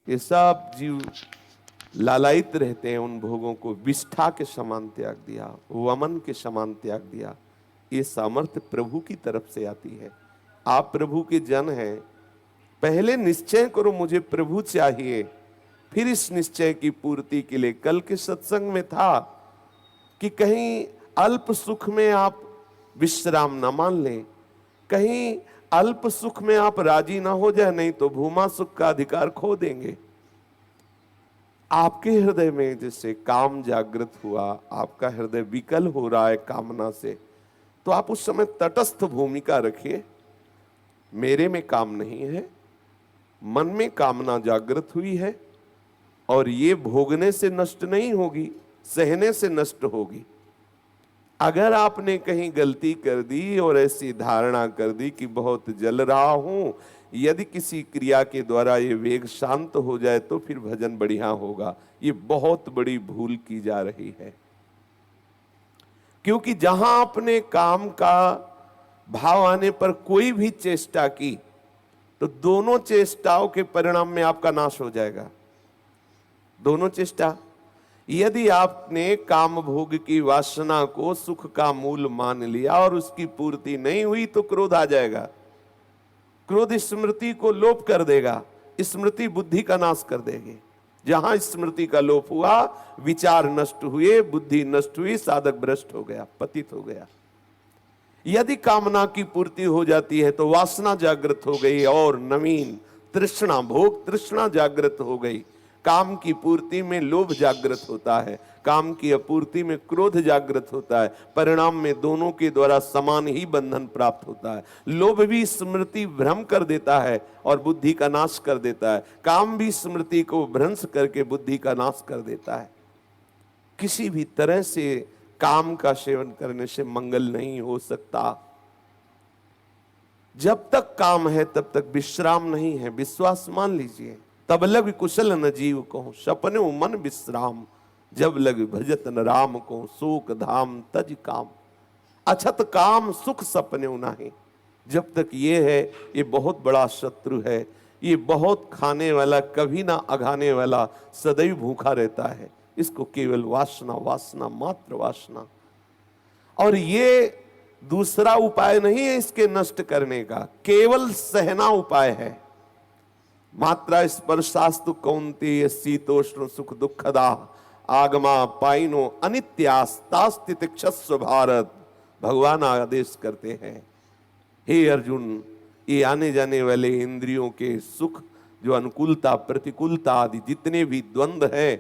ये सब जीव लालायित रहते हैं उन भोगों को। विष्ठा के समान त्याग दिया, वमन के समान त्याग दिया। ये सामर्थ्य प्रभु की तरफ से आती है। आप प्रभु के जन हैं, पहले निश्चय करो मुझे प्रभु चाहिए, फिर इस निश्चय की पूर्ति के लिए। कल के सत्संग में था कि कहीं अल्प सुख में आप विश्राम न मान लें, कहीं अल्प सुख में आप राजी ना हो जाए, नहीं तो भूमा सुख का अधिकार खो देंगे। आपके हृदय में जैसे काम जागृत हुआ, आपका हृदय विकल हो रहा है कामना से, तो आप उस समय तटस्थ भूमिका रखिए। मेरे में काम नहीं है, मन में कामना जागृत हुई है और ये भोगने से नष्ट नहीं होगी, सहने से नष्ट होगी। अगर आपने कहीं गलती कर दी और ऐसी धारणा कर दी कि बहुत जल रहा हूं, यदि किसी क्रिया के द्वारा ये वेग शांत हो जाए तो फिर भजन बढ़िया होगा, ये बहुत बड़ी भूल की जा रही है। क्योंकि जहां आपने काम का भाव आने पर कोई भी चेष्टा की, तो दोनों चेष्टाओं के परिणाम में आपका नाश हो जाएगा। दोनों चेष्टा, यदि आपने काम भोग की वासना को सुख का मूल मान लिया और उसकी पूर्ति नहीं हुई, तो क्रोध आ जाएगा। क्रोध स्मृति को लोप कर देगा, स्मृति बुद्धि का नाश कर देगी। जहां स्मृति का लोप हुआ, विचार नष्ट हुए, बुद्धि नष्ट हुई, साधक भ्रष्ट हो गया, पतित हो गया। यदि कामना की पूर्ति हो जाती है तो वासना जागृत हो गई और नवीन तृष्णा, भोग तृष्णा जागृत हो गई। काम की पूर्ति में लोभ जागृत होता है, काम की अपूर्ति में क्रोध जागृत होता है। परिणाम में दोनों के द्वारा समान ही बंधन प्राप्त होता है। लोभ भी स्मृति भ्रम कर देता है और बुद्धि का नाश कर देता है, काम भी स्मृति को भ्रंश करके बुद्धि का नाश कर देता है। किसी भी तरह से काम का सेवन करने से मंगल नहीं हो सकता। जब तक काम है तब तक विश्राम नहीं है, विश्वास मान लीजिए। तब लग कुशल न जीव को, सपने मन विश्राम, जब लग भजत न राम को, शोक धाम तज काम। अछत काम सुख सपने नहीं। जब तक ये है, ये बहुत बड़ा शत्रु है, ये बहुत खाने वाला, कभी ना अघाने वाला, सदैव भूखा रहता है। इसको केवल वासना, वासना मात्र वासना। और ये दूसरा उपाय नहीं है इसके नष्ट करने का, केवल सहना उपाय है। मात्रा स्पर्शास्तु कौन्तेय शीतोष्ण सुख दुखदा, आगमा पाइनो अनित्यास्तास्तितिक्षस्व भारत। भगवान आदेश करते हैं, हे अर्जुन, ये आने जाने वाले इंद्रियों के सुख, जो अनुकूलता प्रतिकूलता आदि जितने भी द्वंद्व है,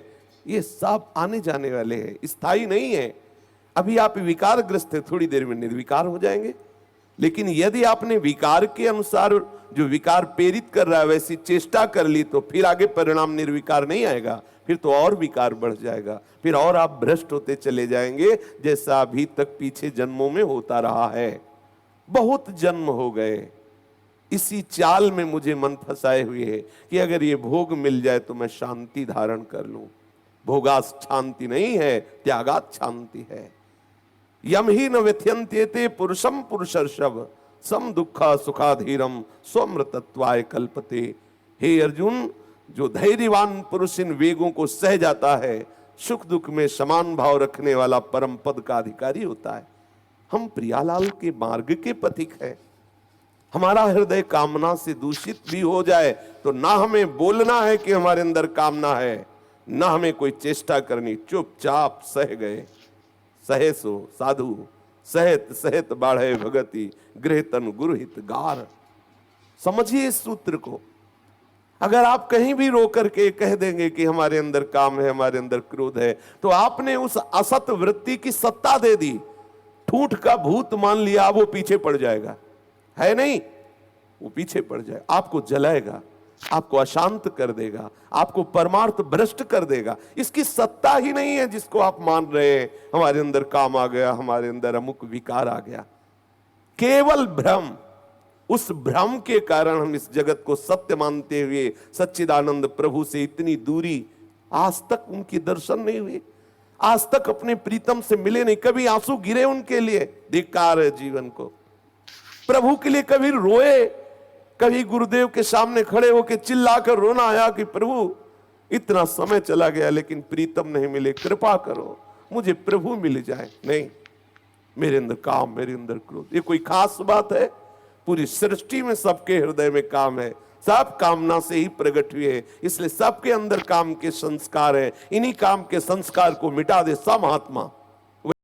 ये सब आने जाने वाले हैं, स्थायी नहीं है। अभी आप विकारग्रस्त है, थोड़ी देर में निर्विकार हो जाएंगे। लेकिन यदि आपने विकार के अनुसार, जो विकार प्रेरित कर रहा है, वैसी चेष्टा कर ली, तो फिर आगे परिणाम निर्विकार नहीं आएगा, फिर तो और विकार बढ़ जाएगा, फिर और आप भ्रष्ट होते चले जाएंगे, जैसा अभी तक पीछे जन्मों में होता रहा है। बहुत जन्म हो गए इसी चाल में मुझे मन फंसाए हुए है कि अगर ये भोग मिल जाए तो मैं शांति धारण कर लूं। भोगात शांति नहीं है, त्यागात शांति है। यम ही न व्यथ्यन्त्येते पुरुषम पुरुषर्षभ, सम दुखा सुखाधीरम स्वमृतत्वाय कल्पते। हे अर्जुन, जो धैर्यवान पुरुष इन वेगों को सह जाता है, सुख दुख में समान भाव रखने वाला परम पद का अधिकारी होता है। हम प्रियालाल के मार्ग के पथिक है। हमारा हृदय कामना से दूषित भी हो जाए तो ना हमें बोलना है कि हमारे अंदर कामना है, ना हमें कोई चेष्टा करनी, चुपचाप सह गए। सहे सो साधु सहत सहत बाढ़े भगति, गृह तन गुरुहित गार। समझिए इस सूत्र को। अगर आप कहीं भी रो करके कह देंगे कि हमारे अंदर काम है, हमारे अंदर क्रोध है, तो आपने उस असत वृत्ति की सत्ता दे दी। ठूठ का भूत मान लिया, वो पीछे पड़ जाएगा, है नहीं, वो पीछे पड़ जाए, आपको जलाएगा, आपको अशांत कर देगा, आपको परमार्थ भ्रष्ट कर देगा। इसकी सत्ता ही नहीं है जिसको आप मान रहे हैं। हमारे अंदर काम आ गया, हमारे अंदर अमुक विकार आ गया, केवल भ्रम। उस भ्रम के कारण हम इस जगत को सत्य मानते हुए सच्चिदानंद प्रभु से इतनी दूरी, आज तक उनके दर्शन नहीं हुए, आज तक अपने प्रीतम से मिले नहीं, कभी आंसू गिरे उनके लिए, धिक्कार है जीवन को। प्रभु के लिए कभी रोए, कभी गुरुदेव के सामने खड़े होकर चिल्लाकर रोना आया कि प्रभु इतना समय चला गया लेकिन प्रीतम नहीं मिले, कृपा करो मुझे प्रभु मिल जाए? नहीं, मेरे अंदर काम, मेरे अंदर क्रोध, ये कोई खास बात है? पूरी सृष्टि में सबके हृदय में काम है, सब कामना से ही प्रकट हुए, इसलिए सबके अंदर काम के संस्कार है। इन्हीं काम के संस्कार को मिटा दे सा महात्मा